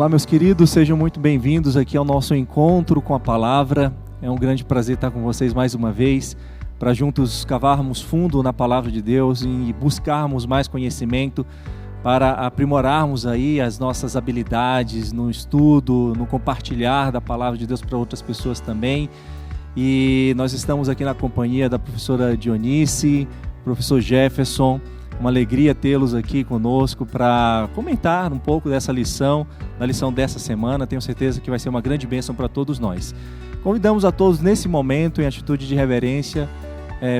Olá, meus queridos, sejam muito bem-vindos aqui ao nosso encontro com a palavra. É um grande prazer estar com vocês mais uma vez, para juntos cavarmos fundo na palavra de Deus e buscarmos mais conhecimento para aprimorarmos aí as nossas habilidades no estudo, no compartilhar da palavra de Deus para outras pessoas também. E nós estamos aqui na companhia da professora Dionice, professor Jefferson. Uma alegria tê-los aqui conosco para comentar um pouco dessa lição, da lição dessa semana. Tenho certeza que vai ser uma grande bênção para todos nós. Convidamos a todos nesse momento, em atitude de reverência,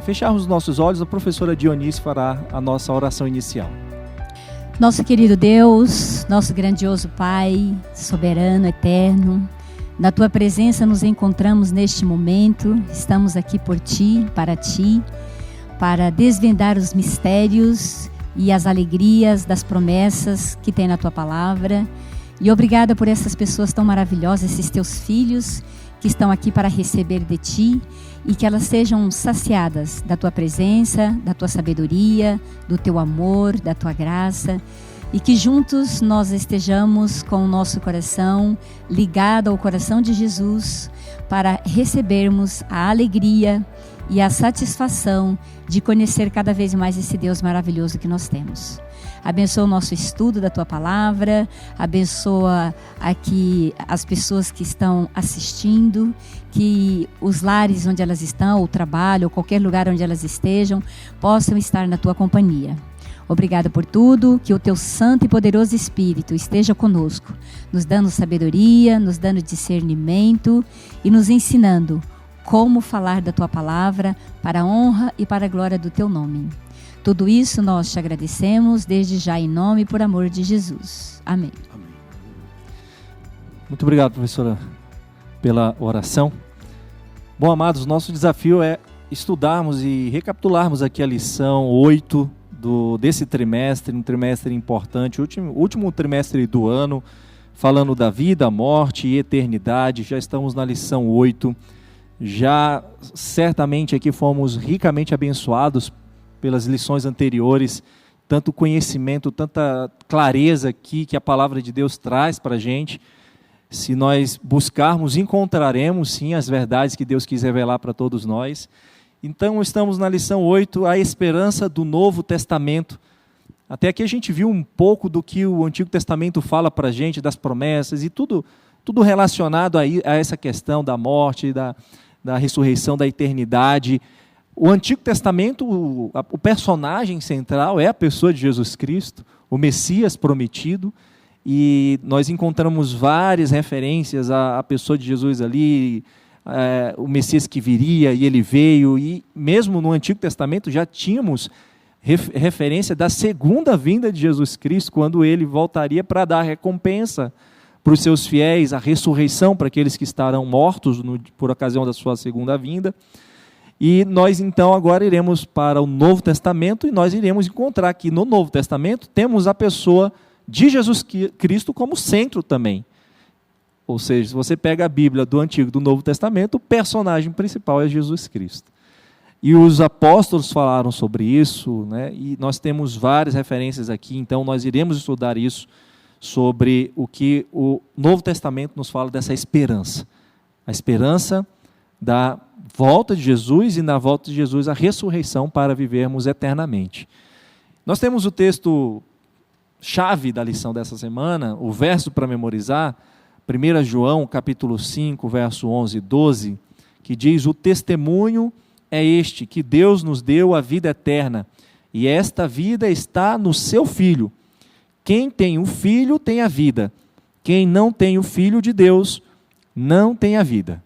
fecharmos os nossos olhos. A professora Dionice fará a nossa oração inicial. Nosso querido Deus, nosso grandioso Pai, soberano, eterno, na Tua presença nos encontramos neste momento. Estamos aqui por Ti, para desvendar os mistérios e as alegrias das promessas que tem na Tua palavra. E obrigada por essas pessoas tão maravilhosas, esses Teus filhos que estão aqui para receber de Ti, e que elas sejam saciadas da Tua presença, da Tua sabedoria, do Teu amor, da Tua graça, e que juntos nós estejamos com o nosso coração ligado ao coração de Jesus para recebermos a alegria e a satisfação de conhecer cada vez mais esse Deus maravilhoso que nós temos. Abençoa o nosso estudo da Tua palavra, abençoa aqui as pessoas que estão assistindo, que os lares onde elas estão, o trabalho, ou qualquer lugar onde elas estejam, possam estar na Tua companhia. Obrigada por tudo, que o Teu santo e poderoso Espírito esteja conosco, nos dando sabedoria, nos dando discernimento e nos ensinando como falar da Tua palavra para a honra e para a glória do Teu nome. Tudo isso nós te agradecemos desde já em nome e por amor de Jesus. Amém. Amém. Muito obrigado, professora, pela oração. Bom, amados, nosso desafio é estudarmos e recapitularmos aqui a lição 8 desse trimestre, um trimestre importante, último trimestre do ano, falando da vida, morte e eternidade. Já estamos na lição 8. Já certamente aqui fomos ricamente abençoados pelas lições anteriores, tanto conhecimento, tanta clareza aqui que a palavra de Deus traz para a gente. Se nós buscarmos, encontraremos sim as verdades que Deus quis revelar para todos nós. Então estamos na lição 8, a esperança do Novo Testamento. Até aqui a gente viu um pouco do que o Antigo Testamento fala para a gente, das promessas e tudo relacionado a essa questão da morte, da ressurreição, da eternidade. O Antigo Testamento, o personagem central é a pessoa de Jesus Cristo, o Messias prometido, e nós encontramos várias referências à pessoa de Jesus ali, o Messias que viria, e ele veio, e mesmo no Antigo Testamento já tínhamos referência da segunda vinda de Jesus Cristo, quando ele voltaria para dar recompensa para os seus fiéis, a ressurreição para aqueles que estarão mortos por ocasião da sua segunda vinda. E nós então agora iremos para o Novo Testamento, e nós iremos encontrar que no Novo Testamento temos a pessoa de Jesus Cristo como centro também. Ou seja, se você pega a Bíblia do Antigo e do Novo Testamento, o personagem principal é Jesus Cristo. E os apóstolos falaram sobre isso, né? E nós temos várias referências aqui, então nós iremos estudar isso, sobre o que o Novo Testamento nos fala dessa esperança. A esperança da volta de Jesus, e na volta de Jesus a ressurreição para vivermos eternamente. Nós temos o texto chave da lição dessa semana, o verso para memorizar, 1 João capítulo 5, verso 11 e 12, que diz: o testemunho é este, que Deus nos deu a vida eterna, e esta vida está no seu Filho. Quem tem o Filho tem a vida. Quem não tem o Filho de Deus não tem a vida.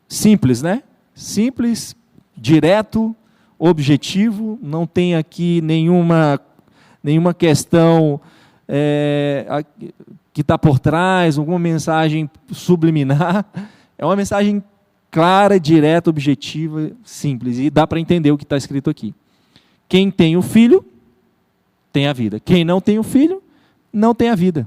Simples, né? Simples, direto, objetivo, não tem aqui nenhuma questão que está por trás, alguma mensagem subliminar. É uma mensagem clara, direta, objetiva, simples, e dá para entender o que está escrito aqui. Quem tem o Filho tem a vida. Quem não tem o Filho, não tem a vida.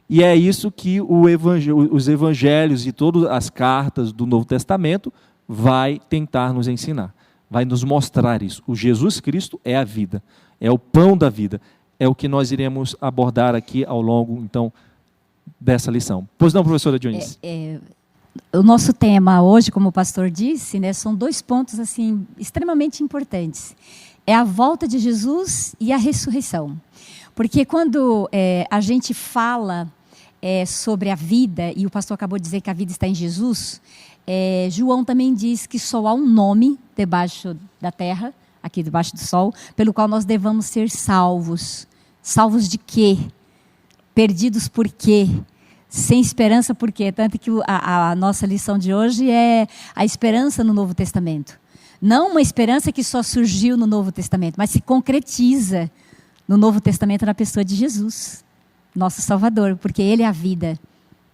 E é isso que os evangelhos e todas as cartas do Novo Testamento vai tentar nos ensinar. Vai nos mostrar isso. O Jesus Cristo é a vida. É o pão da vida. É o que nós iremos abordar aqui ao longo, então, dessa lição. Pois não, professora Dionísia? O nosso tema hoje, como o pastor disse, né, são 2 pontos assim, extremamente importantes. É a volta de Jesus e a ressurreição. Porque quando a gente fala sobre a vida, e o pastor acabou de dizer que a vida está em Jesus, João também diz que só há um nome debaixo da terra, aqui debaixo do sol, pelo qual nós devamos ser salvos. Salvos de quê? Perdidos por quê? Sem esperança por quê? Tanto que a nossa lição de hoje é a esperança no Novo Testamento. Não uma esperança que só surgiu no Novo Testamento, mas se concretiza no Novo Testamento na pessoa de Jesus, nosso Salvador, porque Ele é a vida.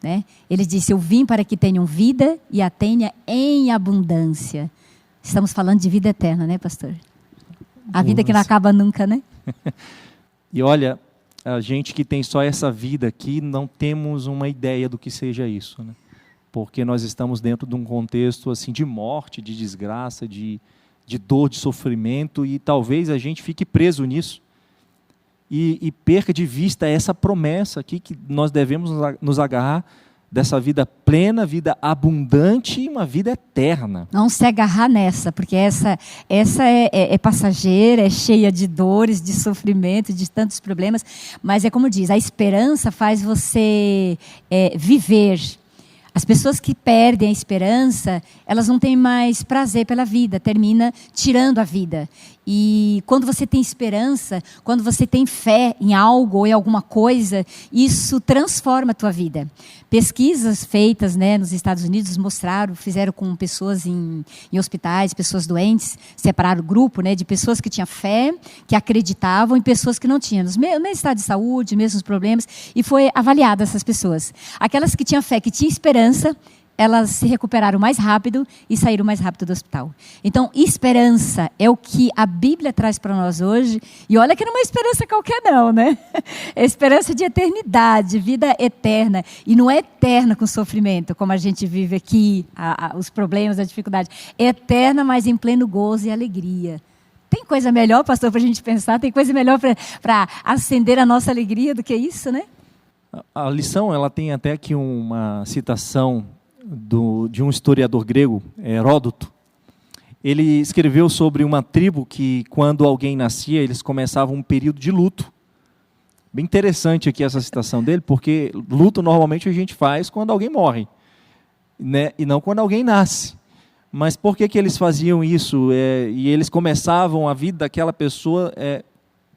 Né? Ele disse, eu vim para que tenham vida e a tenha em abundância. Estamos falando de vida eterna, né, pastor? A vida que não acaba nunca, né? E olha, a gente que tem só essa vida aqui, não temos uma ideia do que seja isso, né? Porque nós estamos dentro de um contexto assim, de morte, de desgraça, de dor, de sofrimento, e talvez a gente fique preso nisso e perca de vista essa promessa aqui que nós devemos nos agarrar, dessa vida plena, vida abundante e uma vida eterna. Não se agarrar nessa, porque essa é passageira, é cheia de dores, de sofrimento, de tantos problemas, mas é como diz, a esperança faz você viver. As pessoas que perdem a esperança, elas não têm mais prazer pela vida, termina tirando a vida. E quando você tem esperança, quando você tem fé em algo ou em alguma coisa, isso transforma a tua vida. Pesquisas feitas, né, nos Estados Unidos fizeram com pessoas em hospitais, pessoas doentes, separaram o grupo, né, de pessoas que tinham fé, que acreditavam, e pessoas que não tinham, no mesmo estado de saúde, mesmos problemas, e foi avaliada essas pessoas. Aquelas que tinham fé, que tinham esperança, elas se recuperaram mais rápido e saíram mais rápido do hospital. Então, esperança é o que a Bíblia traz para nós hoje. E olha que não é uma esperança qualquer não, né? É esperança de eternidade, vida eterna. E não é eterna com sofrimento, como a gente vive aqui, os problemas, a dificuldade. É eterna, mas em pleno gozo e alegria. Tem coisa melhor, pastor, para a gente pensar? Tem coisa melhor para acender a nossa alegria do que isso, né? A lição, ela tem até aqui uma citação de um historiador grego, Heródoto. Ele escreveu sobre uma tribo que, quando alguém nascia, eles começavam um período de luto. Bem interessante aqui essa citação dele, porque luto normalmente a gente faz quando alguém morre, né? E não quando alguém nasce. Mas por que eles faziam isso? E eles começavam a vida daquela pessoa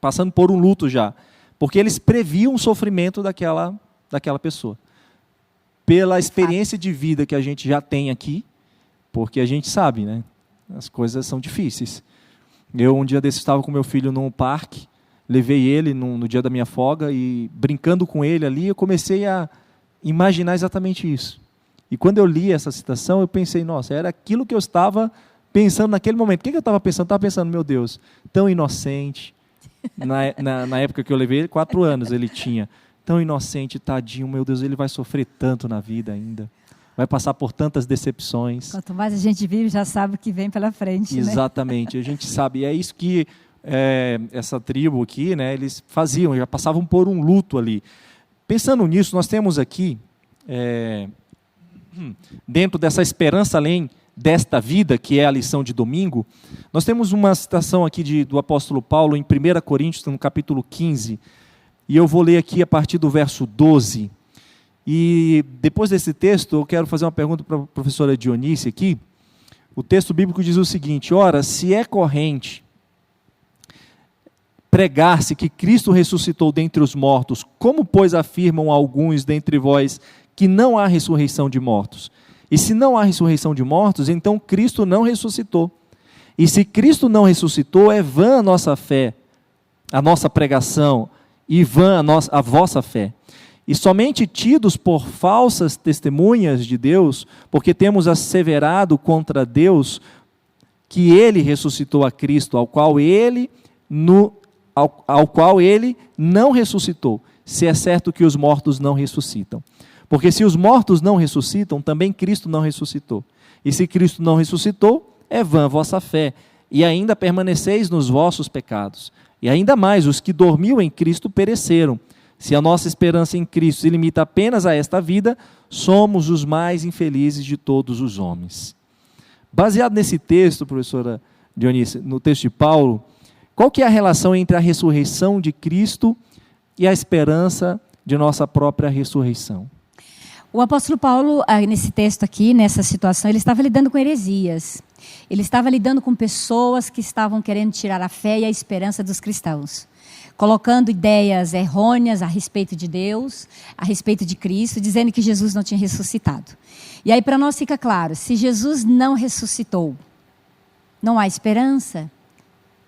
passando por um luto já. Porque eles previam o sofrimento daquela pessoa. Pela experiência de vida que a gente já tem aqui, porque a gente sabe, né? As coisas são difíceis. Eu, um dia desses, estava com meu filho num parque, levei ele no dia da minha folga, e brincando com ele ali, eu comecei a imaginar exatamente isso. E quando eu li essa citação, eu pensei, nossa, era aquilo que eu estava pensando naquele momento. O que eu estava pensando? Eu estava pensando, meu Deus, tão inocente. Na época que eu levei ele, 4 anos ele tinha. Tão inocente, tadinho, meu Deus, ele vai sofrer tanto na vida ainda. Vai passar por tantas decepções. Quanto mais a gente vive, já sabe o que vem pela frente. Exatamente, né? A gente sabe. E é isso que essa tribo aqui, né, eles faziam, já passavam por um luto ali. Pensando nisso, nós temos aqui, dentro dessa esperança além desta vida, que é a lição de domingo, nós temos uma citação aqui do apóstolo Paulo em 1 Coríntios, no capítulo 15, e eu vou ler aqui a partir do verso 12. E depois desse texto, eu quero fazer uma pergunta para a professora Dionísia aqui. O texto bíblico diz o seguinte: ora, se é corrente pregar-se que Cristo ressuscitou dentre os mortos, como, pois, afirmam alguns dentre vós que não há ressurreição de mortos? E se não há ressurreição de mortos, então Cristo não ressuscitou. E se Cristo não ressuscitou, é vã a nossa fé, a nossa pregação, e vã a vossa fé. E somente tidos por falsas testemunhas de Deus, porque temos asseverado contra Deus que Ele ressuscitou a Cristo, ao qual Ele não ressuscitou, se é certo que os mortos não ressuscitam. Porque se os mortos não ressuscitam, também Cristo não ressuscitou. E se Cristo não ressuscitou, é vã a vossa fé, e ainda permaneceis nos vossos pecados. E ainda mais, os que dormiam em Cristo pereceram. Se a nossa esperança em Cristo se limita apenas a esta vida, somos os mais infelizes de todos os homens. Baseado nesse texto, professora Dionísia, no texto de Paulo, qual que é a relação entre a ressurreição de Cristo e a esperança de nossa própria ressurreição? O apóstolo Paulo, nesse texto aqui, nessa situação, ele estava lidando com heresias. Ele estava lidando com pessoas que estavam querendo tirar a fé e a esperança dos cristãos, colocando ideias errôneas a respeito de Deus, a respeito de Cristo, dizendo que Jesus não tinha ressuscitado. E aí para nós fica claro, se Jesus não ressuscitou, não há esperança,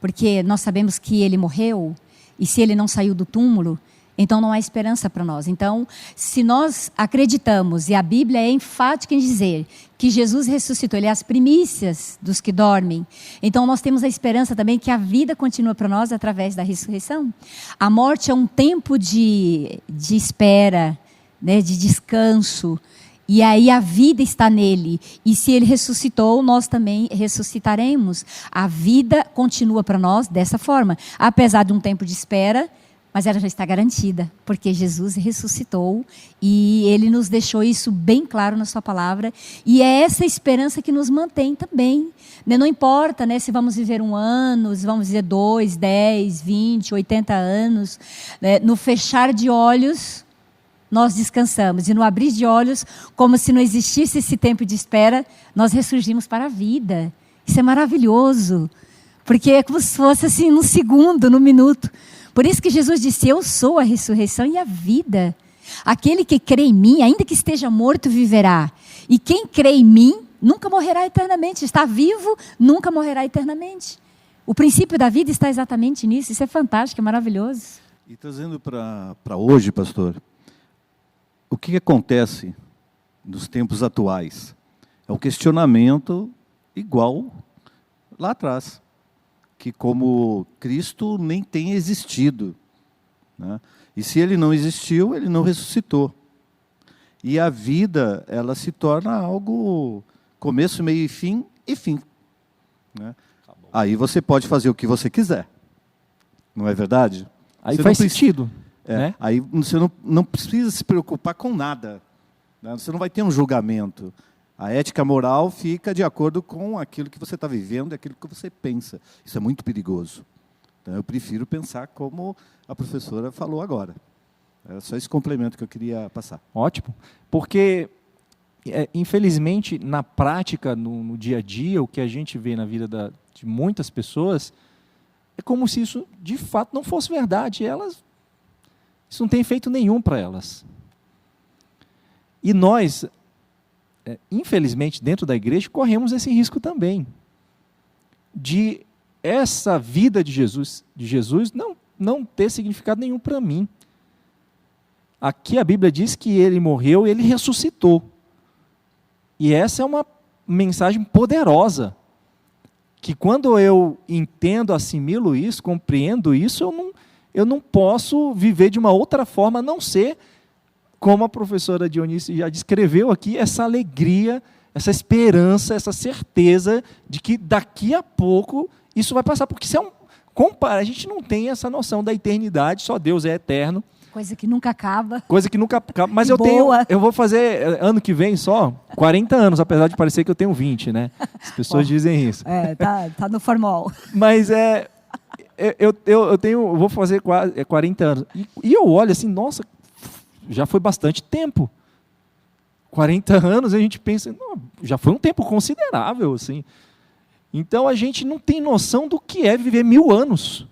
porque nós sabemos que ele morreu, e se ele não saiu do túmulo, então não há esperança para nós. Então, se nós acreditamos, e a Bíblia é enfática em dizer que Jesus ressuscitou, ele é as primícias dos que dormem, então nós temos a esperança também que a vida continua para nós através da ressurreição. A morte é um tempo de espera, né, de descanso, e aí a vida está nele, e se ele ressuscitou, nós também ressuscitaremos. A vida continua para nós dessa forma, apesar de um tempo de espera, mas ela já está garantida, porque Jesus ressuscitou e ele nos deixou isso bem claro na sua palavra, e é essa esperança que nos mantém também. Não importa, né, se vamos viver 1 ano, se vamos viver 2, 10, 20, 80 anos, né, no fechar de olhos nós descansamos, e no abrir de olhos, como se não existisse esse tempo de espera, nós ressurgimos para a vida. Isso é maravilhoso, porque é como se fosse assim, num segundo, num minuto. Por isso que Jesus disse, eu sou a ressurreição e a vida. Aquele que crê em mim, ainda que esteja morto, viverá. E quem crê em mim, nunca morrerá eternamente. Está vivo, nunca morrerá eternamente. O princípio da vida está exatamente nisso. Isso é fantástico, é maravilhoso. E trazendo para hoje, pastor, o que acontece nos tempos atuais? É um questionamento igual lá atrás, que como Cristo nem tem existido, né? E se ele não existiu, ele não ressuscitou. E a vida, ela se torna algo começo, meio e fim. Né? Aí você pode fazer o que você quiser, não é verdade? Aí você faz sentido. Né? Aí você não precisa se preocupar com nada, né? Você não vai ter um julgamento. A ética moral fica de acordo com aquilo que você está vivendo e aquilo que você pensa. Isso é muito perigoso. Então, eu prefiro pensar como a professora falou agora. Era só esse complemento que eu queria passar. Ótimo. Porque, infelizmente, na prática, no dia a dia, o que a gente vê na vida de muitas pessoas, é como se isso, de fato, não fosse verdade. Isso não tem efeito nenhum para elas. E nós, infelizmente, dentro da igreja, corremos esse risco também. De essa vida de Jesus não ter significado nenhum para mim. Aqui a Bíblia diz que ele morreu e ele ressuscitou. E essa é uma mensagem poderosa. Que quando eu entendo, assimilo isso, compreendo isso, eu não posso viver de uma outra forma, a não ser, como a professora Dionísia já descreveu aqui, essa alegria, essa esperança, essa certeza de que daqui a pouco isso vai passar. Porque a gente não tem essa noção da eternidade, só Deus é eterno. Coisa que nunca acaba. Coisa que nunca acaba. Mas Boa. eu vou fazer, ano que vem só, 40 anos, apesar de parecer que eu tenho 20, né? As pessoas dizem isso. Tá no formal. Mas eu vou fazer quase 40 anos. E eu olho assim, nossa, já foi bastante tempo. 40 anos, a gente pensa, não, já foi um tempo considerável, assim. Então, a gente não tem noção do que é viver 1000 anos.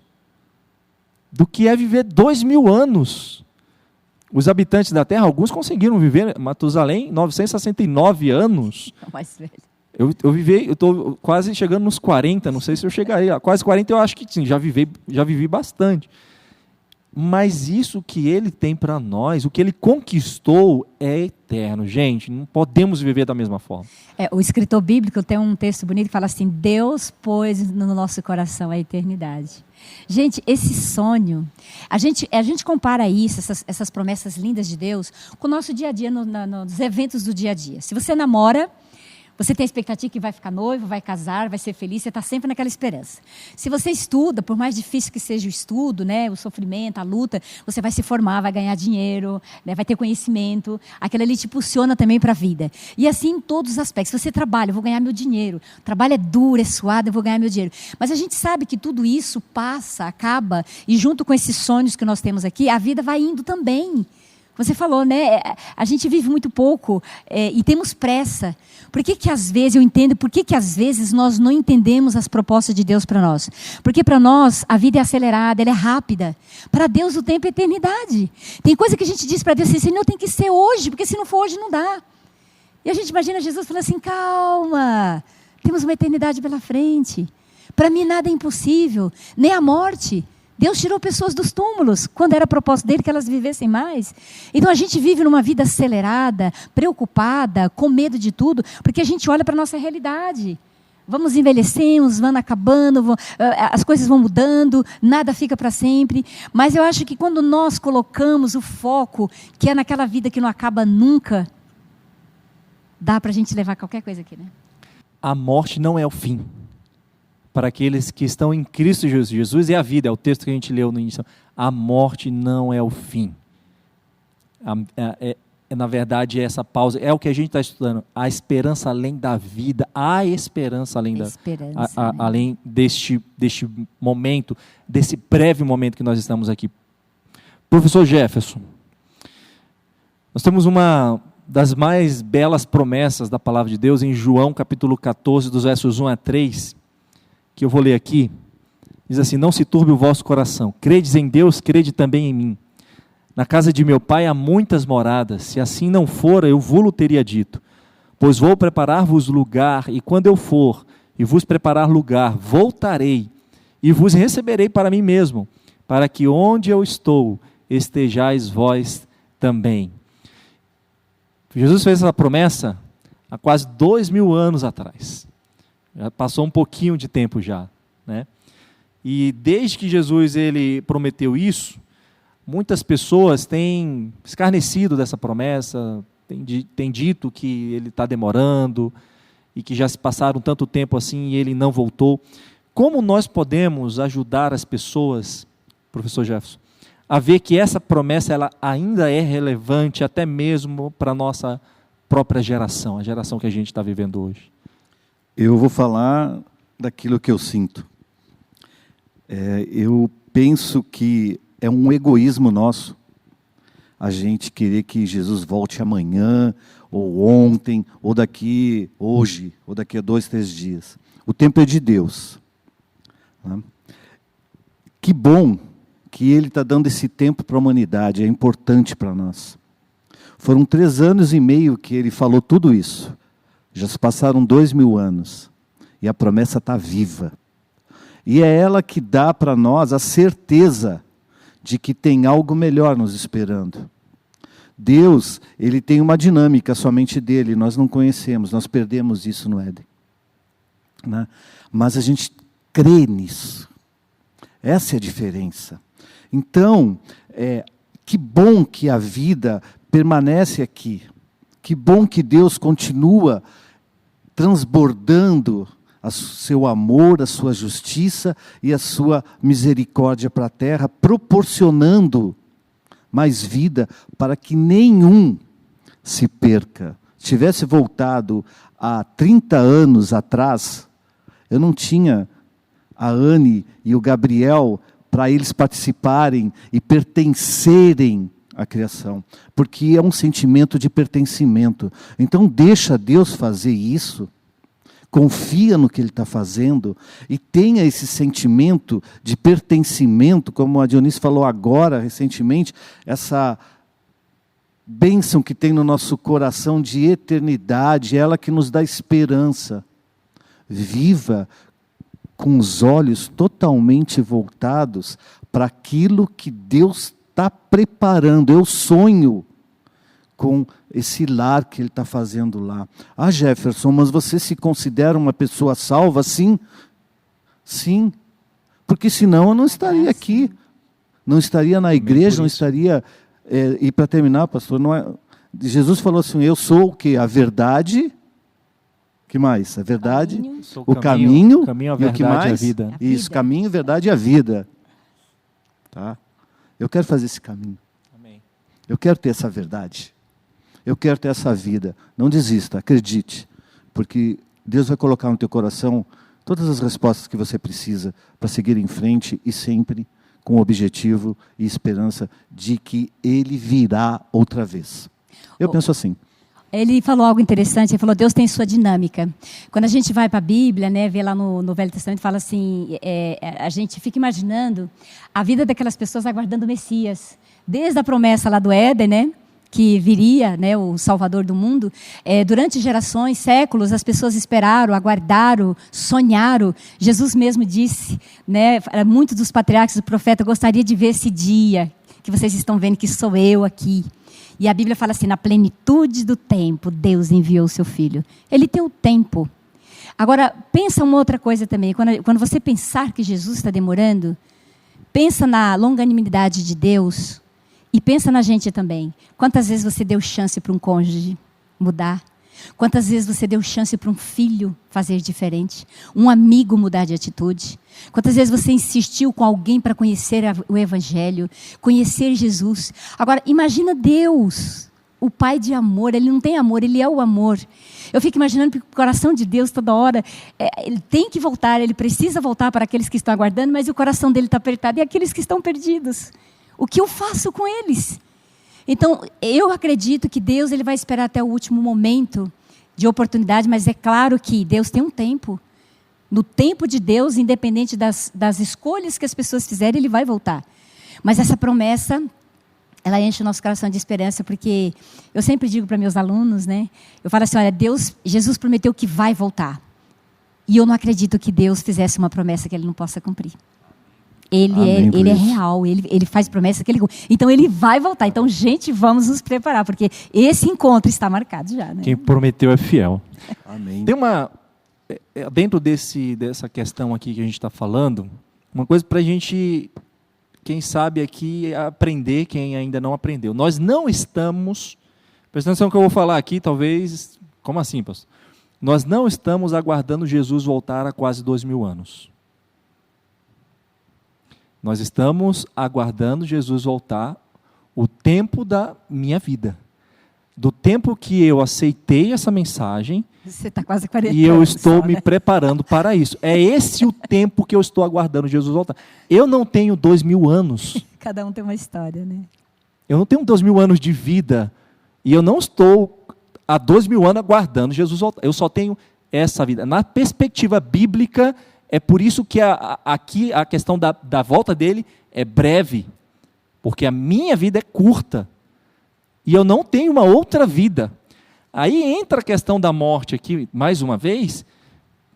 Do que é viver 2000 anos. Os habitantes da Terra, alguns conseguiram viver, Matusalém, 969 anos. É o mais velho. Eu estou quase chegando nos 40, não sei se eu chegaria. Quase 40 eu acho que sim, já vivi bastante. Mas isso que ele tem para nós, o que ele conquistou é eterno, gente. Não podemos viver da mesma forma. O escritor bíblico tem um texto bonito que fala assim, Deus pôs no nosso coração a eternidade. Gente, esse sonho, a gente compara isso, essas promessas lindas de Deus, com o nosso dia a dia, nos eventos do dia a dia. Se você namora, Você tem a expectativa que vai ficar noivo, vai casar, vai ser feliz, você está sempre naquela esperança. Se você estuda, por mais difícil que seja o estudo, né, o sofrimento, a luta, você vai se formar, vai ganhar dinheiro, né, vai ter conhecimento, aquilo ali te impulsiona também para a vida. E assim em todos os aspectos. Se você trabalha, eu vou ganhar meu dinheiro. O trabalho é duro, é suado, eu vou ganhar meu dinheiro. Mas a gente sabe que tudo isso passa, acaba, e junto com esses sonhos que nós temos aqui, a vida vai indo também. Você falou, né? A gente vive muito pouco e temos pressa. Por que às vezes, eu entendo, por que às vezes nós não entendemos as propostas de Deus para nós? Porque para nós a vida é acelerada, ela é rápida. Para Deus o tempo é eternidade. Tem coisa que a gente diz para Deus assim, Senhor, tem que ser hoje, porque se não for hoje não dá. E a gente imagina Jesus falando assim, calma, temos uma eternidade pela frente. Para mim nada é impossível, nem a morte. Deus tirou pessoas dos túmulos, quando era propósito dele que elas vivessem mais. Então a gente vive numa vida acelerada, preocupada, com medo de tudo, porque a gente olha para a nossa realidade. Vamos envelhecendo, vamos acabando, as coisas vão mudando, nada fica para sempre. Mas eu acho que quando nós colocamos o foco, que é naquela vida que não acaba nunca, dá para a gente levar qualquer coisa aqui, né? A morte não é o fim. Para aqueles que estão em Cristo Jesus. Jesus é a vida, é o texto que a gente leu no início. A morte não é o fim. Na verdade, essa pausa é o que a gente está estudando. A esperança além da vida, a esperança além além deste momento, desse breve momento que nós estamos aqui. Professor Jefferson, nós temos uma das mais belas promessas da palavra de Deus em João capítulo 14, dos versos 1 a 3, que eu vou ler aqui. Diz assim: não se turbe o vosso coração, credes em Deus, crede também em mim. Na casa de meu pai há muitas moradas, se assim não fora, eu vou-lo teria dito. Pois vou preparar-vos lugar, e quando eu for e vos preparar lugar, voltarei e vos receberei para mim mesmo, para que onde eu estou, estejais vós também. Jesus fez essa promessa há quase 2000 anos atrás. Já passou um pouquinho de tempo já, né? E desde que Jesus ele prometeu isso, muitas pessoas têm escarnecido dessa promessa, têm dito que ele está demorando e que já se passaram tanto tempo assim e ele não voltou. Como nós podemos ajudar as pessoas, professor Jefferson, a ver que essa promessa ela ainda é relevante até mesmo para a nossa própria geração, a geração que a gente está vivendo hoje? Eu vou falar daquilo que eu sinto. Eu penso que é um egoísmo nosso a gente querer que Jesus volte amanhã, ou ontem, ou hoje, ou daqui a 2, 3 dias. O tempo é de Deus. Né? Que bom que Ele está dando esse tempo para a humanidade, é importante para nós. Foram 3 anos e meio que Ele falou tudo isso. Já se passaram 2000 anos. E a promessa está viva. E é ela que dá para nós a certeza de que tem algo melhor nos esperando. Deus, Ele tem uma dinâmica somente dele, nós não conhecemos, nós perdemos isso no Éden. Né? Mas a gente crê nisso. Essa é a diferença. Então, que bom que a vida permanece aqui. Que bom que Deus continua transbordando o seu amor, a sua justiça e a sua misericórdia para a terra, proporcionando mais vida para que nenhum se perca. Se tivesse voltado há 30 anos atrás, eu não tinha a Anne e o Gabriel para eles participarem e pertencerem à criação, porque é um sentimento de pertencimento. Então deixa Deus fazer isso, confia no que Ele está fazendo e tenha esse sentimento de pertencimento, como a Dionísio falou agora, recentemente, essa bênção que tem no nosso coração de eternidade, ela que nos dá esperança. Viva com os olhos totalmente voltados para aquilo que Deus está preparando. Eu sonho com esse lar que Ele está fazendo lá. Ah, Jefferson, mas você se considera uma pessoa salva? Sim. Sim. Porque senão eu não estaria aqui. Não estaria na igreja, não estaria... e para terminar, pastor, não é... Jesus falou assim, eu sou o quê? A verdade que mais? A verdade, Caminho. Sou o caminho, caminho, a e o que verdade e a mais? vida. A Isso, vida. caminho, verdade e a vida. Tá? Eu quero fazer esse caminho. Amém. Eu quero ter essa verdade. Eu quero ter essa vida. Não desista, acredite. Porque Deus vai colocar no teu coração todas as respostas que você precisa para seguir em frente e sempre com o objetivo e esperança de que Ele virá outra vez. Eu penso assim. Ele falou algo interessante, ele falou, Deus tem sua dinâmica. Quando a gente vai para a Bíblia, né, vê lá no Velho Testamento, fala assim, a gente fica imaginando a vida daquelas pessoas aguardando o Messias. Desde a promessa lá do Éden, né, que viria, né, o Salvador do mundo, durante gerações, séculos, as pessoas esperaram, aguardaram, sonharam. Jesus mesmo disse, né, muitos dos patriarcas do profeta, gostaria de ver esse dia que vocês estão vendo que sou eu aqui. E a Bíblia fala assim, na plenitude do tempo, Deus enviou o seu Filho. Ele tem o tempo. Agora, pensa uma outra coisa também. Quando você pensar que Jesus está demorando, pensa na longanimidade de Deus e pensa na gente também. Quantas vezes você deu chance para um cônjuge mudar? Quantas vezes você deu chance para um filho fazer diferente? Um amigo mudar de atitude? Quantas vezes você insistiu com alguém para conhecer o Evangelho, conhecer Jesus? Agora, imagina Deus, o Pai de amor. Ele não tem amor, Ele é o amor. Eu fico imaginando que o coração de Deus toda hora, Ele tem que voltar, Ele precisa voltar para aqueles que estão aguardando, mas o coração dele está apertado e aqueles que estão perdidos. O que eu faço com eles? Então, eu acredito que Deus ele vai esperar até o último momento de oportunidade, mas é claro que Deus tem um tempo. No tempo de Deus, independente das escolhas que as pessoas fizerem, Ele vai voltar. Mas essa promessa, ela enche o nosso coração de esperança, porque eu sempre digo para meus alunos, né? Eu falo assim, olha, Jesus prometeu que vai voltar. E eu não acredito que Deus fizesse uma promessa que Ele não possa cumprir. Ele é real, ele faz promessa que ele... Então, ele vai voltar. Então, gente, vamos nos preparar, porque esse encontro está marcado já. Né? Quem prometeu é fiel. Amém. Tem uma... Dentro dessa questão aqui que a gente está falando, uma coisa para a gente, quem sabe aqui, aprender, quem ainda não aprendeu. Nós não estamos... Presta atenção no que eu vou falar aqui, talvez... Como assim, pastor? Nós não estamos aguardando Jesus voltar há quase 2000 anos. Nós estamos aguardando Jesus voltar o tempo da minha vida. Do tempo que eu aceitei essa mensagem. Você está quase 40 e eu anos estou só, me né? preparando para isso. É esse o tempo que eu estou aguardando Jesus voltar. Eu não tenho 2000 anos. Cada um tem uma história, né? Eu não tenho 2000 anos de vida. E eu não estou há 2000 anos aguardando Jesus voltar. Eu só tenho essa vida. Na perspectiva bíblica, é por isso que aqui a questão da volta dele é breve. Porque a minha vida é curta. E eu não tenho uma outra vida. Aí entra a questão da morte aqui, mais uma vez.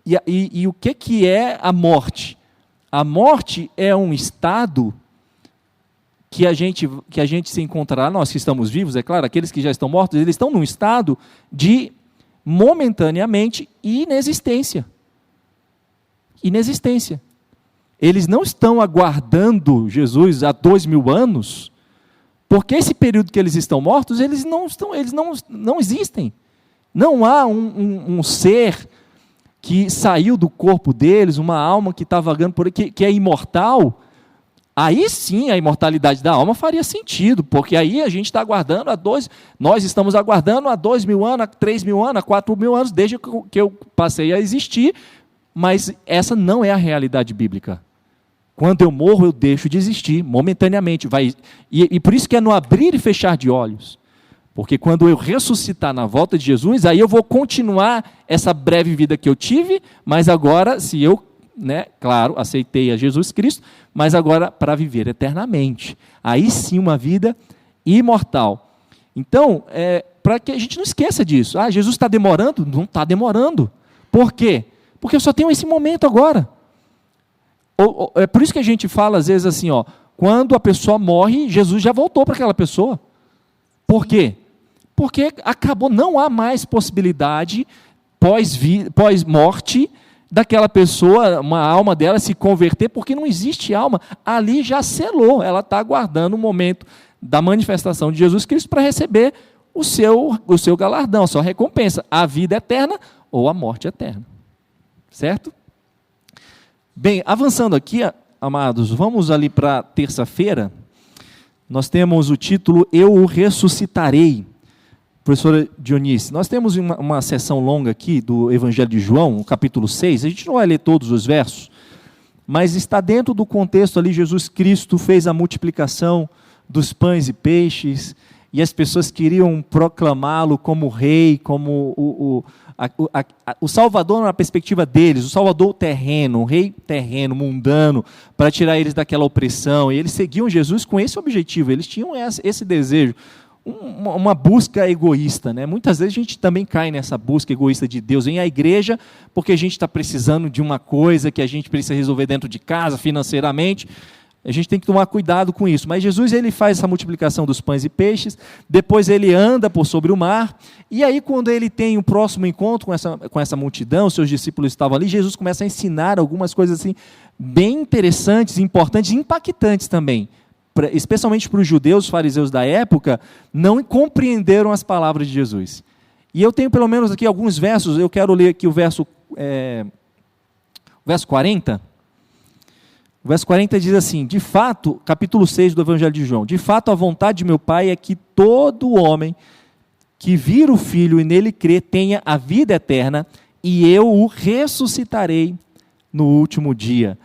E o que é a morte? A morte é um estado que a gente se encontrará, nós que estamos vivos, é claro, aqueles que já estão mortos, eles estão num estado de, momentaneamente, inexistência. Inexistência. Eles não estão aguardando Jesus há 2000 anos, porque esse período que eles estão mortos, eles não existem. Não há um ser que saiu do corpo deles, uma alma que está vagando por aí, que é imortal. Aí sim a imortalidade da alma faria sentido, porque aí a gente está aguardando nós estamos aguardando há 2000 anos, há 3000 anos, há 4000 anos, desde que eu passei a existir, mas essa não é a realidade bíblica. Quando eu morro, eu deixo de existir, momentaneamente. E por isso que é no abrir e fechar de olhos. Porque quando eu ressuscitar na volta de Jesus, aí eu vou continuar essa breve vida que eu tive, mas agora, se eu, claro, aceitei a Jesus Cristo, mas agora para viver eternamente. Aí sim uma vida imortal. Então, para que a gente não esqueça disso. Jesus está demorando? Não está demorando. Por quê? Porque eu só tenho esse momento agora. É por isso que a gente fala às vezes assim, quando a pessoa morre, Jesus já voltou para aquela pessoa. Por quê? Porque acabou, não há mais possibilidade pós-morte daquela pessoa, uma alma dela se converter, porque não existe alma. Ali já selou, ela está aguardando o momento da manifestação de Jesus Cristo para receber o seu galardão, a sua recompensa, a vida eterna ou a morte eterna. Certo? Bem, avançando aqui, amados, vamos ali para terça-feira. Nós temos o título Eu o ressuscitarei. Professora Dionísio, nós temos uma sessão longa aqui do Evangelho de João, capítulo 6. A gente não vai ler todos os versos, mas está dentro do contexto ali. Jesus Cristo fez a multiplicação dos pães e peixes, e as pessoas queriam proclamá-lo como rei, como o Salvador na perspectiva deles, o Salvador terreno, o rei terreno, mundano, para tirar eles daquela opressão. E eles seguiam Jesus com esse objetivo, eles tinham esse desejo, uma busca egoísta, né? Muitas vezes a gente também cai nessa busca egoísta de Deus. Vem à igreja porque a gente está precisando de uma coisa que a gente precisa resolver dentro de casa, financeiramente. A gente tem que tomar cuidado com isso. Mas Jesus, ele faz essa multiplicação dos pães e peixes, depois ele anda por sobre o mar, e aí quando ele tem o próximo encontro com essa multidão, seus discípulos estavam ali, Jesus começa a ensinar algumas coisas assim, bem interessantes, importantes e impactantes também. Especialmente para os judeus, os fariseus da época, não compreenderam as palavras de Jesus. E eu tenho pelo menos aqui alguns versos, eu quero ler aqui o verso 40. O verso 40 diz assim: de fato, capítulo 6 do Evangelho de João, de fato a vontade de meu Pai é que todo homem que vir o Filho e nele crê tenha a vida eterna, e eu o ressuscitarei no último dia.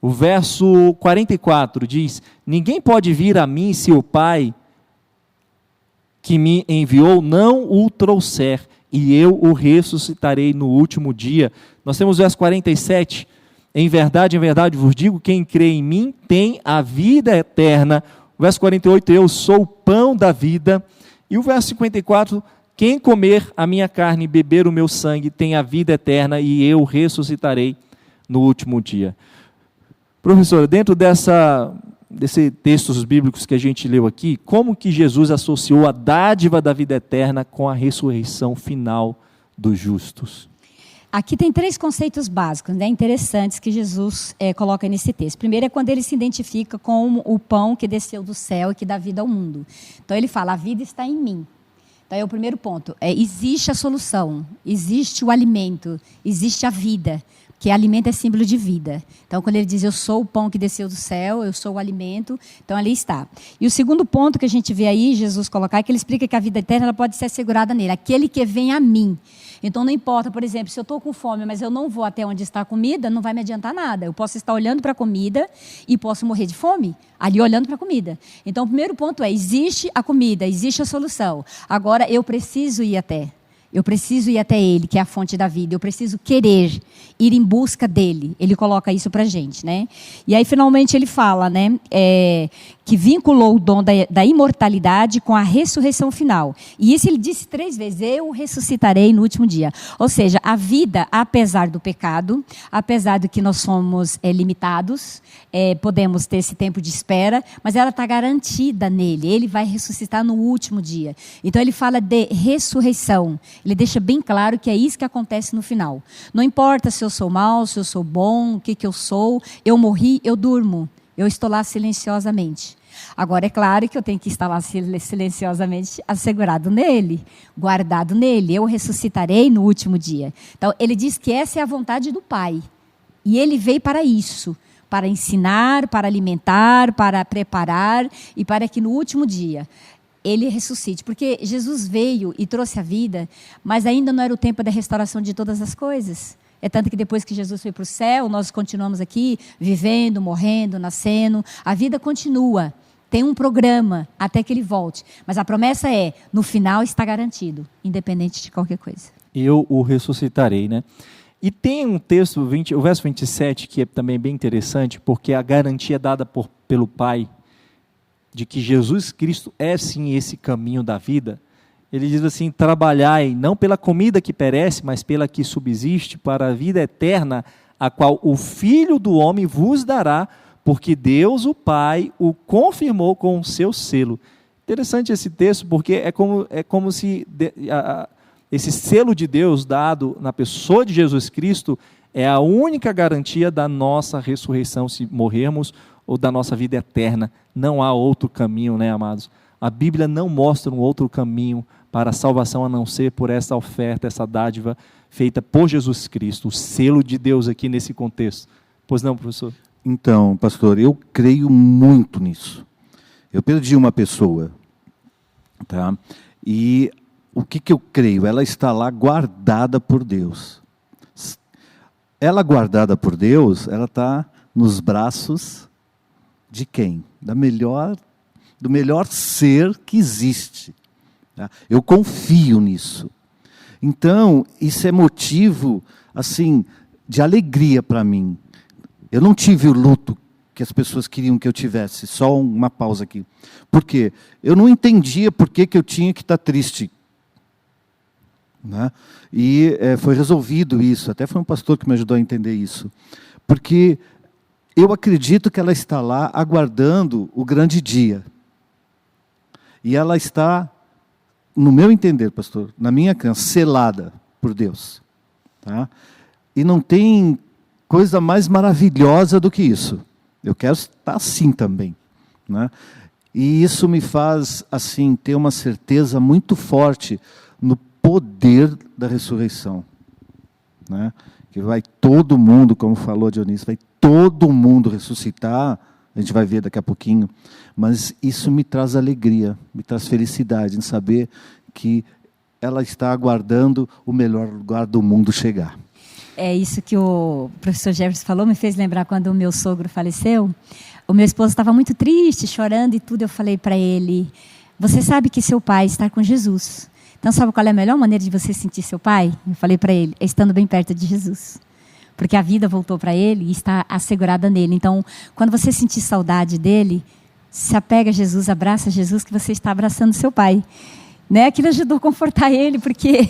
O verso 44 diz: ninguém pode vir a mim se o Pai que me enviou não o trouxer, e eu o ressuscitarei no último dia. Nós temos o verso 47: em verdade vos digo, quem crê em mim tem a vida eterna. O verso 48: eu sou o pão da vida. E o verso 54: quem comer a minha carne e beber o meu sangue tem a vida eterna, e eu ressuscitarei no último dia. Professora, dentro desses textos bíblicos que a gente leu aqui, como que Jesus associou a dádiva da vida eterna com a ressurreição final dos justos? Aqui tem 3 conceitos básicos, né, interessantes que Jesus coloca nesse texto. Primeiro é quando ele se identifica com o pão que desceu do céu e que dá vida ao mundo. Então ele fala: a vida está em mim. Então é o primeiro ponto. Existe a solução, existe o alimento, existe a vida. Que alimento é símbolo de vida. Então, quando ele diz, eu sou o pão que desceu do céu, eu sou o alimento, então ali está. E o segundo ponto que a gente vê aí, Jesus colocar, é que ele explica que a vida eterna ela pode ser assegurada nele. Aquele que vem a mim. Então, não importa, por exemplo, se eu estou com fome, mas eu não vou até onde está a comida, não vai me adiantar nada. Eu posso estar olhando para a comida e posso morrer de fome, ali olhando para a comida. Então, o primeiro ponto é, existe a comida, existe a solução. Agora, eu preciso ir até. Eu preciso ir até Ele, que é a fonte da vida. Eu preciso querer ir em busca dEle. Ele coloca isso para a gente, né? E aí, finalmente, ele fala, né? Que vinculou o dom da imortalidade com a ressurreição final. E isso ele disse 3 vezes: eu ressuscitarei no último dia. Ou seja, a vida, apesar do pecado, apesar de que nós somos limitados, podemos ter esse tempo de espera, mas ela está garantida nele. Ele vai ressuscitar no último dia. Então ele fala de ressurreição. Ele deixa bem claro que é isso que acontece no final. Não importa se eu sou mau, se eu sou bom, o que eu sou, eu morri, eu durmo. Eu estou lá silenciosamente. Agora, é claro que eu tenho que estar lá silenciosamente assegurado nele, guardado nele. Eu ressuscitarei no último dia. Então, ele diz que essa é a vontade do Pai. E ele veio para isso, para ensinar, para alimentar, para preparar e para que no último dia ele ressuscite. Porque Jesus veio e trouxe a vida, mas ainda não era o tempo da restauração de todas as coisas. É tanto que depois que Jesus foi para o céu, nós continuamos aqui vivendo, morrendo, nascendo. A vida continua. Tem um programa até que ele volte. Mas a promessa é, no final está garantido, independente de qualquer coisa. Eu o ressuscitarei, né? E tem um texto, o verso 27, que é também bem interessante, porque a garantia dada pelo Pai, de que Jesus Cristo é sim esse caminho da vida. Ele diz assim: trabalhai não pela comida que perece, mas pela que subsiste para a vida eterna, a qual o Filho do Homem vos dará, porque Deus, o Pai, o confirmou com o seu selo. Interessante esse texto, porque é como se esse selo de Deus dado na pessoa de Jesus Cristo é a única garantia da nossa ressurreição, se morrermos, ou da nossa vida eterna. Não há outro caminho, né, amados? A Bíblia não mostra um outro caminho para a salvação a não ser por essa oferta, essa dádiva feita por Jesus Cristo, o selo de Deus aqui nesse contexto. Pois não, professor? Então, pastor, eu creio muito nisso. Eu perdi uma pessoa, tá? E o que eu creio? Ela está lá guardada por Deus. Ela guardada por Deus, ela está nos braços de quem? Do melhor ser que existe. Tá? Eu confio nisso. Então, isso é motivo, assim, de alegria para mim. Eu não tive o luto que as pessoas queriam que eu tivesse. Só uma pausa aqui. Por quê? Eu não entendia por que eu tinha que estar triste. Né? E foi resolvido isso. Até foi um pastor que me ajudou a entender isso. Porque eu acredito que ela está lá aguardando o grande dia. E ela está, no meu entender, pastor, na minha crença, selada por Deus. Tá? E não tem coisa mais maravilhosa do que isso. Eu quero estar assim também. Né? E isso me faz, assim, ter uma certeza muito forte no poder da ressurreição. Né? Que vai todo mundo, como falou Dionísio, vai todo mundo ressuscitar, a gente vai ver daqui a pouquinho, mas isso me traz alegria, me traz felicidade em saber que ela está aguardando o melhor lugar do mundo chegar. É isso que o professor Jefferson falou, me fez lembrar quando o meu sogro faleceu. O meu esposo estava muito triste, chorando e tudo. Eu falei para ele, você sabe que seu pai está com Jesus. Então, sabe qual é a melhor maneira de você sentir seu pai? Eu falei para ele, é estando bem perto de Jesus. Porque a vida voltou para ele e está assegurada nele. Então, quando você sentir saudade dele, se apega a Jesus, abraça Jesus, que você está abraçando seu pai. Né? Aquilo ajudou a confortar ele, porque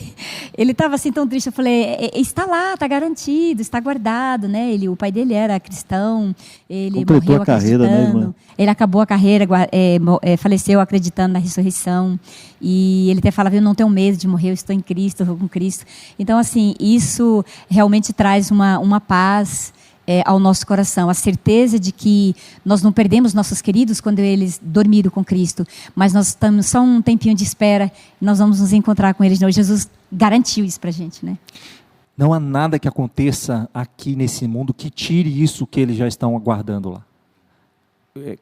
ele estava assim tão triste. Eu falei, está lá, está garantido, está guardado. Né? O pai dele era cristão, ele completou morreu a carreira, né, irmã? Ele acabou a carreira, faleceu acreditando na ressurreição. E ele até falava, eu não tenho medo de morrer, eu estou em Cristo, eu vou com Cristo. Então, assim, isso realmente traz uma paz ao nosso coração, a certeza de que nós não perdemos nossos queridos quando eles dormiram com Cristo, mas nós estamos só um tempinho de espera, nós vamos nos encontrar com eles. Não, Jesus garantiu isso para a gente, né? Não há nada que aconteça aqui nesse mundo que tire isso que eles já estão aguardando lá.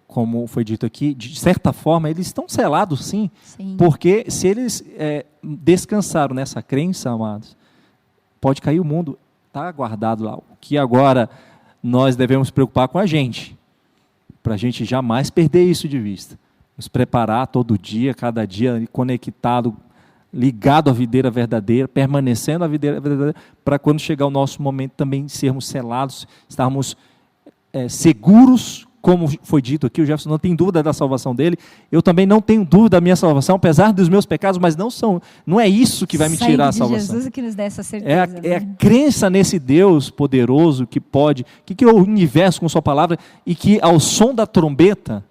Como foi dito aqui, de certa forma, eles estão selados, sim. Porque se eles descansaram nessa crença, amados, pode cair o mundo, está guardado lá. O que agora nós devemos preocupar com a gente, para a gente jamais perder isso de vista. Nos preparar todo dia, cada dia, conectado, ligado à videira verdadeira, permanecendo à videira verdadeira, para quando chegar o nosso momento também sermos selados, estarmos seguros. Como foi dito aqui, o Jefferson não tem dúvida da salvação dele, eu também não tenho dúvida da minha salvação, apesar dos meus pecados, mas não é isso que vai me tirar a salvação. Jesus que nos dá essa certeza. É a crença nesse Deus poderoso que pode, que criou o universo com sua palavra e que ao som da trombeta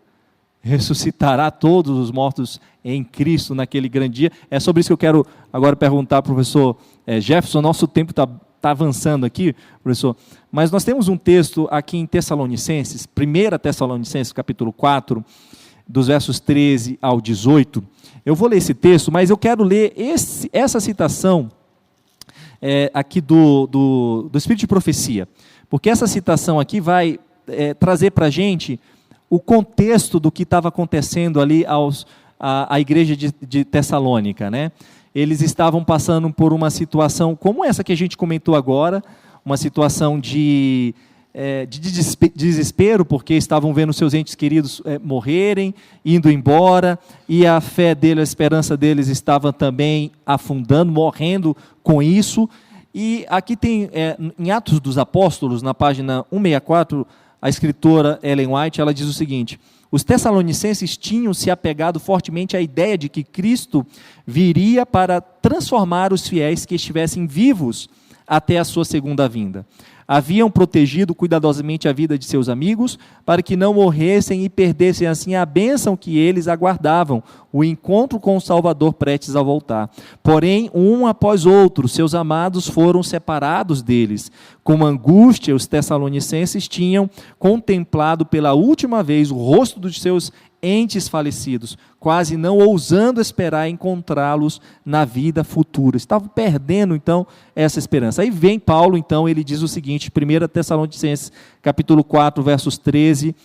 ressuscitará todos os mortos em Cristo naquele grande dia. É sobre isso que eu quero agora perguntar ao professor Jefferson. Nosso tempo está avançando aqui, professor, mas nós temos um texto aqui em Tessalonicenses, 1 Tessalonicenses, capítulo 4, dos versos 13 ao 18. Eu vou ler esse texto, mas eu quero ler essa citação aqui do Espírito de Profecia, porque essa citação aqui vai trazer para a gente o contexto do que estava acontecendo ali à igreja de Tessalônica, né? Eles estavam passando por uma situação como essa que a gente comentou agora, uma situação de desespero, porque estavam vendo seus entes queridos morrerem, indo embora, e a fé deles, a esperança deles estava também afundando, morrendo com isso. E aqui tem, em Atos dos Apóstolos, na página 164, a escritora Ellen White, ela diz o seguinte: os tessalonicenses tinham se apegado fortemente à ideia de que Cristo viria para transformar os fiéis que estivessem vivos até a sua segunda vinda. Haviam protegido cuidadosamente a vida de seus amigos para que não morressem e perdessem assim a bênção que eles aguardavam, o encontro com o Salvador prestes a voltar. Porém, um após outro, seus amados foram separados deles. Com angústia, os tessalonicenses tinham contemplado pela última vez o rosto dos seus entes falecidos, quase não ousando esperar encontrá-los na vida futura. Estavam perdendo, então, essa esperança. Aí vem Paulo, então, ele diz o seguinte, 1 Tessalonicenses, capítulo 4, versos 13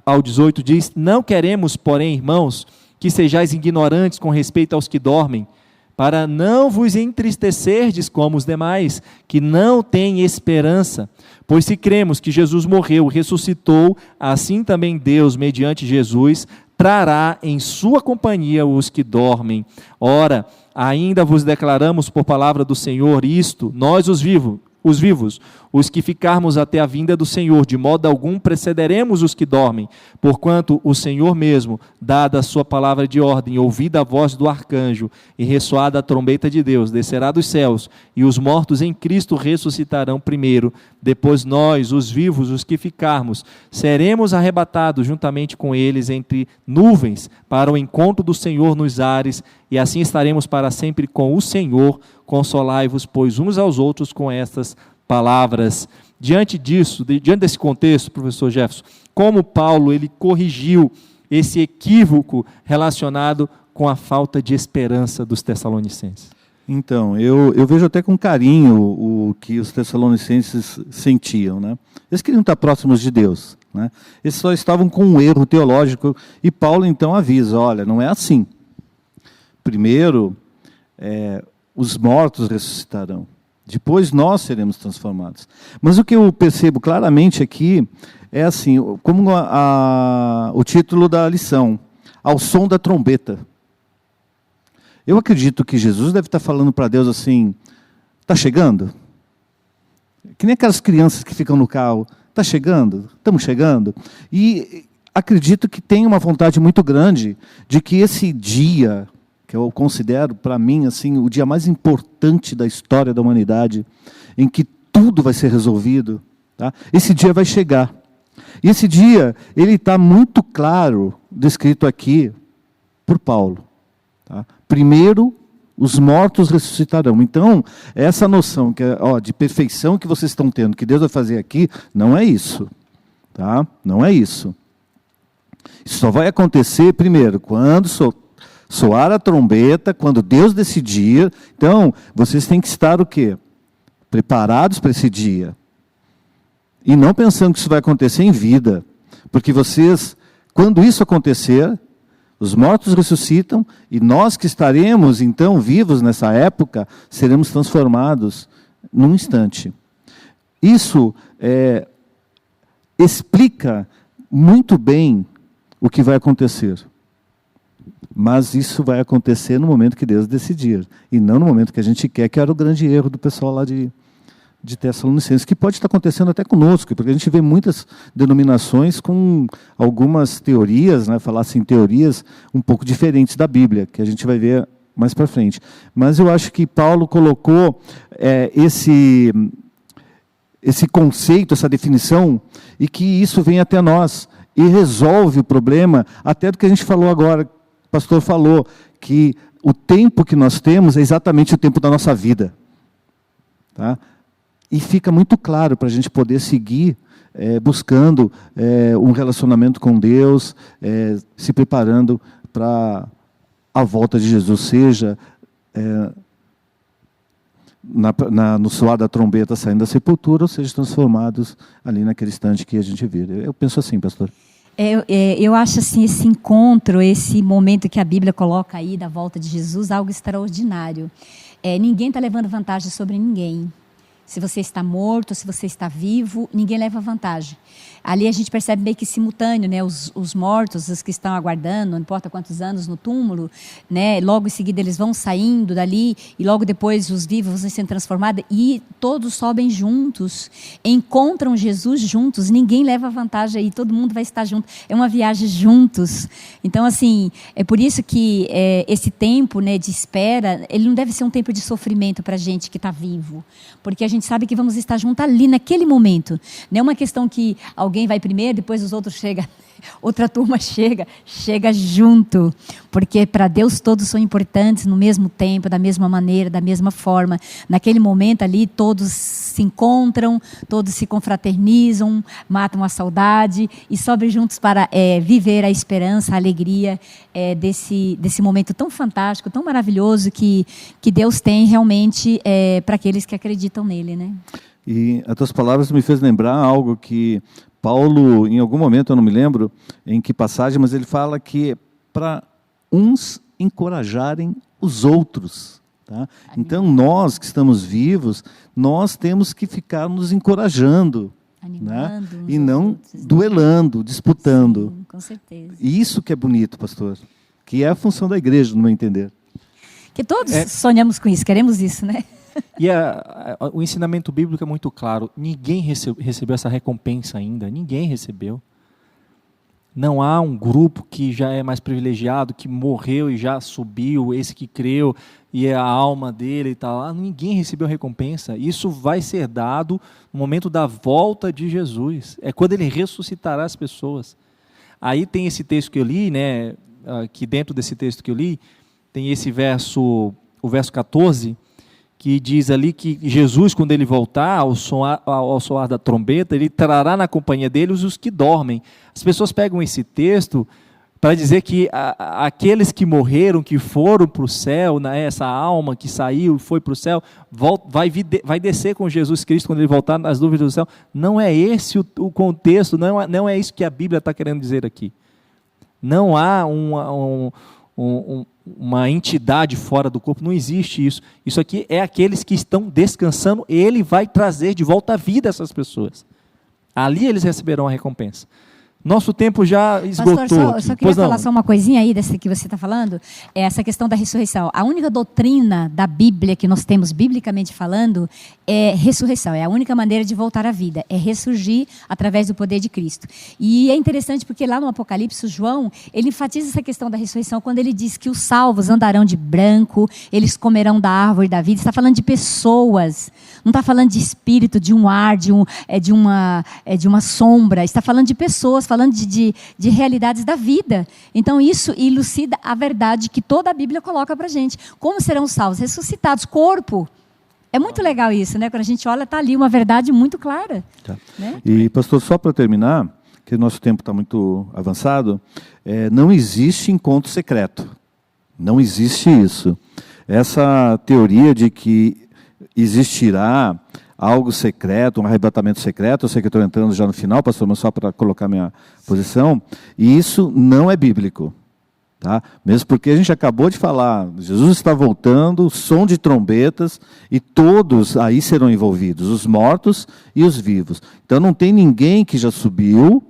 ao 18, diz: não queremos, porém, irmãos, que sejais ignorantes com respeito aos que dormem, para não vos entristecerdes como os demais, que não têm esperança. Pois se cremos que Jesus morreu, ressuscitou, assim também Deus, mediante Jesus, trará em sua companhia os que dormem. Ora, ainda vos declaramos por palavra do Senhor isto, nós os vivos, os que ficarmos até a vinda do Senhor, de modo algum precederemos os que dormem, porquanto o Senhor mesmo, dada a sua palavra de ordem, ouvida a voz do arcanjo e ressoada a trombeta de Deus, descerá dos céus, e os mortos em Cristo ressuscitarão primeiro. Depois nós, os vivos, os que ficarmos, seremos arrebatados juntamente com eles entre nuvens, para o encontro do Senhor nos ares, e assim estaremos para sempre com o Senhor. Consolai-vos, pois, uns aos outros com estas palavras. Diante disso, diante desse contexto, professor Jefferson, como Paulo ele corrigiu esse equívoco relacionado com a falta de esperança dos tessalonicenses? Então, eu vejo até com carinho o que os tessalonicenses sentiam, né? Eles queriam estar próximos de Deus, né? Eles só estavam com um erro teológico, e Paulo então avisa, olha, não é assim. Primeiro, os mortos ressuscitarão. Depois nós seremos transformados. Mas o que eu percebo claramente aqui é assim, como o título da lição, ao som da trombeta. Eu acredito que Jesus deve estar falando para Deus assim, está chegando? Que nem aquelas crianças que ficam no carro, está chegando? Estamos chegando? E acredito que tem uma vontade muito grande de que esse dia, que eu considero, para mim, assim, o dia mais importante da história da humanidade, em que tudo vai ser resolvido, tá? Esse dia vai chegar. E esse dia, ele está muito claro, descrito aqui por Paulo. Tá? Primeiro, os mortos ressuscitarão. Então, essa noção de perfeição que vocês estão tendo, que Deus vai fazer aqui, não é isso. Tá? Não é isso. Isso só vai acontecer, primeiro, quando soar a trombeta, quando Deus decidir. Então, vocês têm que estar o quê? Preparados para esse dia. E não pensando que isso vai acontecer em vida. Porque vocês, quando isso acontecer, os mortos ressuscitam, e nós que estaremos, então, vivos nessa época, seremos transformados num instante. Isso explica muito bem o que vai acontecer. Mas isso vai acontecer no momento que Deus decidir, e não no momento que a gente quer, que era o grande erro do pessoal lá de Tessalonicenses, que pode estar acontecendo até conosco, porque a gente vê muitas denominações com algumas teorias, né, falar assim, teorias um pouco diferentes da Bíblia, que a gente vai ver mais para frente. Mas eu acho que Paulo colocou esse conceito, essa definição, e que isso vem até nós, e resolve o problema, até do que a gente falou agora. O pastor falou que o tempo que nós temos é exatamente o tempo da nossa vida. Tá? E fica muito claro para a gente poder seguir buscando um relacionamento com Deus, se preparando para a volta de Jesus, seja no soar da trombeta saindo da sepultura, ou seja, transformados ali naquele instante que a gente vira. Eu penso assim, pastor. Eu acho assim, esse encontro, esse momento que a Bíblia coloca aí da volta de Jesus, algo extraordinário. Ninguém está levando vantagem sobre ninguém. Se você está morto, se você está vivo, ninguém leva vantagem. Ali a gente percebe meio que simultâneo, né? Os mortos, os que estão aguardando, não importa quantos anos no túmulo, né? Logo em seguida eles vão saindo dali, e logo depois os vivos vão sendo transformados, e todos sobem juntos, encontram Jesus juntos, ninguém leva vantagem aí, todo mundo vai estar junto, é uma viagem juntos. Então, assim, é por isso que esse tempo, né, de espera, ele não deve ser um tempo de sofrimento para a gente que está vivo, porque a gente sabe que vamos estar juntos ali, naquele momento. Não é uma questão que alguém vai primeiro, depois os outros chegam. outra turma chega junto, porque para Deus todos são importantes no mesmo tempo, da mesma maneira, da mesma forma. Naquele momento ali, todos se encontram, todos se confraternizam, matam a saudade e sobem juntos para viver a esperança, a alegria desse momento tão fantástico, tão maravilhoso que Deus tem realmente para aqueles que acreditam nele, né? E as tuas palavras me fez lembrar algo que Paulo, em algum momento, eu não me lembro em que passagem, mas ele fala que é para uns encorajarem os outros. Tá? Então, nós que estamos vivos, nós temos que ficar nos encorajando, animando, né? E não outros, duelando, disputando. Sim, com certeza. Isso que é bonito, pastor, que é a função da igreja, no meu entender. Que todos sonhamos com isso, queremos isso, né? E o ensinamento bíblico é muito claro. Ninguém recebeu essa recompensa ainda. Ninguém recebeu. Não há um grupo que já é mais privilegiado, que morreu e já subiu, esse que creu, e é a alma dele e tal. Ninguém recebeu a recompensa. Isso vai ser dado no momento da volta de Jesus. É quando ele ressuscitará as pessoas. Aí tem esse texto que eu li, né? Que dentro desse texto que eu li, tem esse verso, o verso 14, que diz ali que Jesus, quando ele voltar ao soar da trombeta, ele trará na companhia dele os que dormem. As pessoas pegam esse texto para dizer que aqueles que morreram, que foram para o céu, né, essa alma que saiu e foi para o céu, vai descer com Jesus Cristo quando ele voltar nas nuvens do céu. Não é esse o contexto, não é isso que a Bíblia está querendo dizer aqui. Não há uma entidade fora do corpo, não existe isso. Isso aqui é aqueles que estão descansando, ele vai trazer de volta à vida essas pessoas. Ali eles receberão a recompensa. Nosso tempo já esgotou. Pastor, eu só queria falar só uma coisinha aí dessa que você está falando, é essa questão da ressurreição. A única doutrina da Bíblia que nós temos, biblicamente falando, é ressurreição. É a única maneira de voltar à vida, é ressurgir através do poder de Cristo. E é interessante porque lá no Apocalipse, o João, ele enfatiza essa questão da ressurreição quando ele diz que os salvos andarão de branco, eles comerão da árvore da vida. Está falando de pessoas, não está falando de espírito, de um ar, de uma sombra. Está falando de pessoas, falando de realidades da vida. Então isso elucida a verdade que toda a Bíblia coloca para a gente. Como serão os salvos? Ressuscitados, corpo. É muito legal isso, né? Quando a gente olha, está ali uma verdade muito clara. Tá. Né? E pastor, só para terminar, que o nosso tempo está muito avançado, não existe encontro secreto. Não existe isso. Essa teoria de que existirá algo secreto, um arrebatamento secreto, eu sei que eu estou entrando já no final, pastor, mas só para colocar minha posição, e isso não é bíblico, tá? Mesmo porque a gente acabou de falar, Jesus está voltando, som de trombetas, e todos aí serão envolvidos, os mortos e os vivos. Então não tem ninguém que já subiu,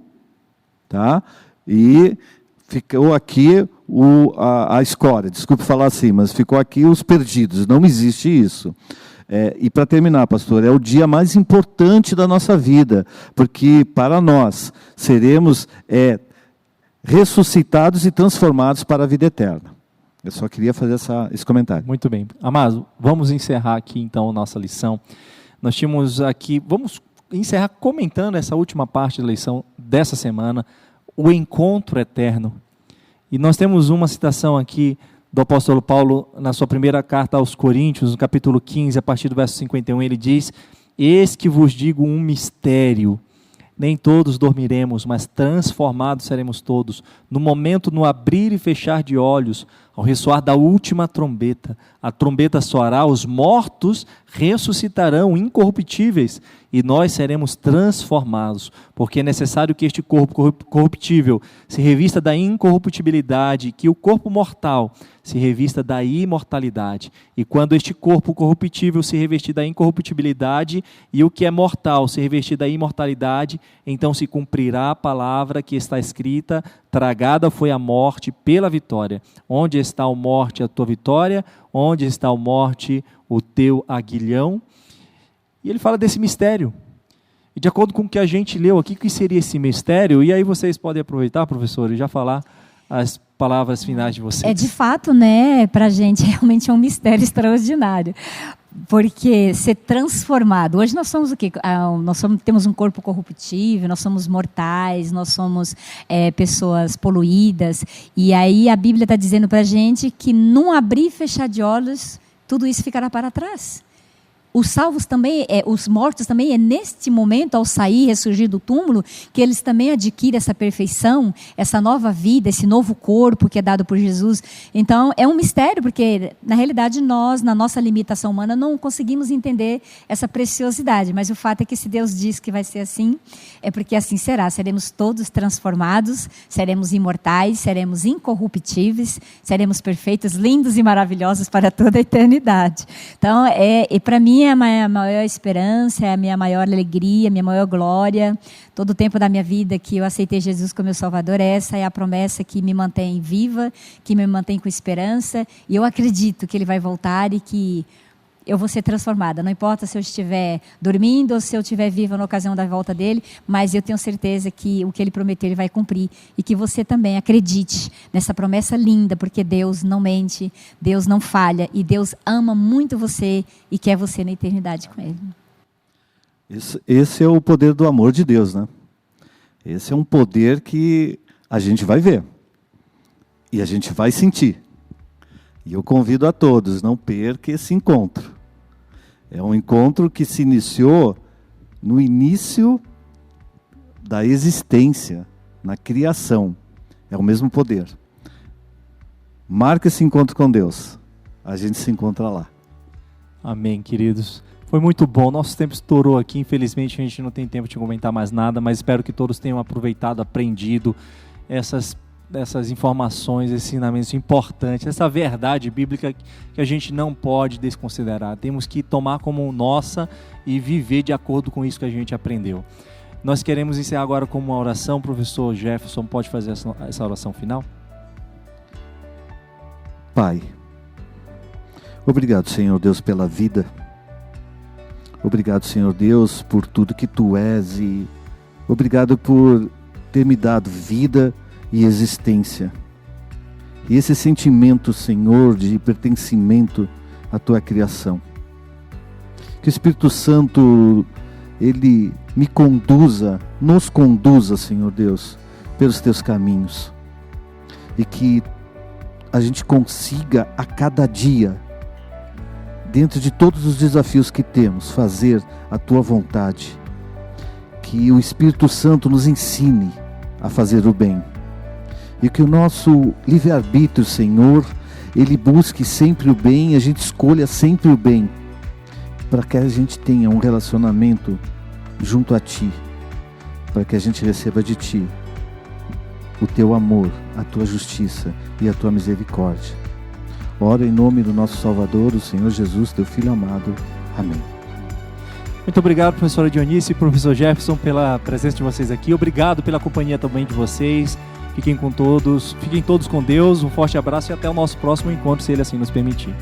tá? E ficou aqui a escória, desculpe falar assim, mas ficou aqui os perdidos, não existe isso. E para terminar, pastor, é o dia mais importante da nossa vida, porque para nós seremos ressuscitados e transformados para a vida eterna. Eu só queria fazer esse comentário. Muito bem. Amado, vamos encerrar aqui então a nossa lição. Nós tínhamos aqui, vamos encerrar comentando essa última parte da lição dessa semana, o encontro eterno. E nós temos uma citação aqui do apóstolo Paulo, na sua primeira carta aos Coríntios, no capítulo 15, a partir do verso 51, ele diz: eis que vos digo um mistério, nem todos dormiremos, mas transformados seremos todos, no momento, no abrir e fechar de olhos, ao ressoar da última trombeta. A trombeta soará, os mortos ressuscitarão incorruptíveis, e nós seremos transformados, porque é necessário que este corpo corruptível se revista da incorruptibilidade, que o corpo mortal se revista da imortalidade. E quando este corpo corruptível se revestir da incorruptibilidade e o que é mortal se revestir da imortalidade, então se cumprirá a palavra que está escrita: tragada foi a morte pela vitória. Onde está a morte, a tua vitória? Onde está a morte, o teu aguilhão? E ele fala desse mistério. E de acordo com o que a gente leu aqui, o que seria esse mistério? E aí vocês podem aproveitar, professor, e já falar as palavras finais de vocês. De fato, né, para a gente realmente é um mistério extraordinário. Porque ser transformado. Hoje nós somos o quê? Temos um corpo corruptível, nós somos mortais, nós somos pessoas poluídas. E aí a Bíblia está dizendo para a gente que num abrir e fechar de olhos, tudo isso ficará para trás. Os salvos também, os mortos também, é neste momento, ao sair, ressurgir do túmulo, que eles também adquirem essa perfeição, essa nova vida, esse novo corpo que é dado por Jesus. Então, é um mistério, porque, na realidade, nós, na nossa limitação humana, não conseguimos entender essa preciosidade. Mas o fato é que, se Deus diz que vai ser assim, é porque assim será. Seremos todos transformados, seremos imortais, seremos incorruptíveis, seremos perfeitos, lindos e maravilhosos para toda a eternidade. Então, para mim, é a minha maior esperança, é a minha maior alegria, a minha maior glória. Todo o tempo da minha vida que eu aceitei Jesus como meu Salvador, essa é a promessa que me mantém viva, que me mantém com esperança. E eu acredito que Ele vai voltar e que eu vou ser transformada. Não importa se eu estiver dormindo ou se eu estiver viva na ocasião da volta dele, mas eu tenho certeza que o que Ele prometeu, Ele vai cumprir. E que você também acredite nessa promessa linda, porque Deus não mente, Deus não falha, e Deus ama muito você e quer você na eternidade com Ele. Esse é o poder do amor de Deus, né? Esse é um poder que a gente vai ver e a gente vai sentir. E eu convido a todos, não perca esse encontro. É um encontro que se iniciou no início da existência, na criação. É o mesmo poder. Marque esse encontro com Deus. A gente se encontra lá. Amém, queridos. Foi muito bom. Nosso tempo estourou aqui. Infelizmente, a gente não tem tempo de comentar mais nada, mas espero que todos tenham aproveitado, aprendido essas informações, esses ensinamentos importantes, essa verdade bíblica que a gente não pode desconsiderar. Temos que tomar como nossa e viver de acordo com isso que a gente aprendeu. Nós queremos encerrar agora com uma oração. Professor Jefferson, pode fazer essa oração final? Pai, obrigado, Senhor Deus, pela vida. Obrigado, Senhor Deus, por tudo que Tu és, e obrigado por ter me dado vida e existência. E esse sentimento, Senhor, de pertencimento à Tua criação. Que o Espírito Santo, Ele me conduza, nos conduza, Senhor Deus, pelos Teus caminhos. E que a gente consiga a cada dia, dentro de todos os desafios que temos, fazer a Tua vontade. Que o Espírito Santo nos ensine a fazer o bem. E que o nosso livre-arbítrio, Senhor, Ele busque sempre o bem, a gente escolha sempre o bem, para que a gente tenha um relacionamento junto a Ti, para que a gente receba de Ti o Teu amor, a Tua justiça e a Tua misericórdia. Ora em nome do nosso Salvador, o Senhor Jesus, Teu Filho amado. Amém. Muito obrigado, professora Dionísio e professor Jefferson, pela presença de vocês aqui. Obrigado pela companhia também de vocês. Fiquem todos com Deus. Um forte abraço e até o nosso próximo encontro, se Ele assim nos permitir.